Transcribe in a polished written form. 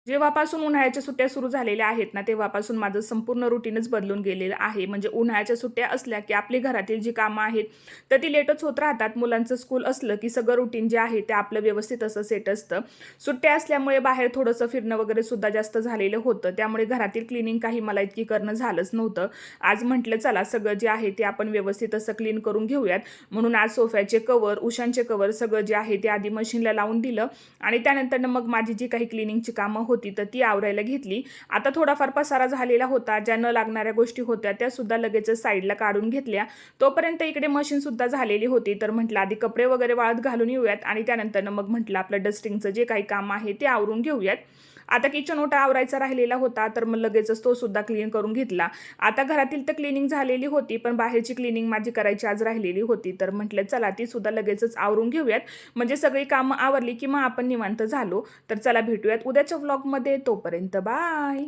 जेव्हापासून उन्हाळ्याच्या सुट्ट्या सुरू झालेल्या आहेत ना, तेव्हापासून माझं संपूर्ण रुटीनच बदलून गेलेलं आहे. म्हणजे उन्हाळ्याच्या सुट्ट्या असल्या, की आपली घरातील जी कामं आहेत, तर ती लेटच होत राहतात. मुलांचं स्कूल असलं, की सगळं रुटीन जे आहे ते आपलं व्यवस्थित असं सेट असतं. सुट्ट्या असल्यामुळे बाहेर थोडंसं फिरणं वगैरे सुद्धा जास्त झालेलं होतं. त्यामुळे घरातील क्लीनिंग काही मला इतकी करणं झालंच नव्हतं. आज म्हटलं चला सगळं जे आहे ते आपण व्यवस्थित असं क्लीन करून घेऊयात. म्हणून आज सोफ्याचे कव्हर, उशांचे कव्हर सगळं जे आहे ते आधी मशीनला लावून दिलं आणि त्यानंतरनं मग माझी जी काही क्लिनिंगची कामं होती तर ती आवरायला घेतली. आता थोडाफार पसारा झालेला होता. ज्या न लागणाऱ्या गोष्टी होत्या त्यासुद्धा लगेचच साईडला काढून घेतल्या. तोपर्यंत इकडे मशीनसुद्धा झालेली होती. तर म्हटलं आधी कपडे वगैरे वाळत घालून येऊयात आणि त्यानंतरनं मग म्हटलं आपलं डस्टिंगचं जे काही काम आहे ते आवरून घेऊयात. आता किचन ओटा आवरायचा राहिलेला होता तर मग लगेचच तो सुद्धा क्लीन करून घेतला. आता घरातील तर क्लिनिंग झालेली होती, पण बाहेरची क्लिनिंग माझी करायची आज राहिलेली होती. तर म्हटलं चला ती सुद्धा लगेचच आवरून घेऊयात. म्हणजे सगळी कामं आवरली की मग आपण निवांत झालो. तर चला भेटूयात उद्याच्या व्लॉगमध्ये. तोपर्यंत बाय.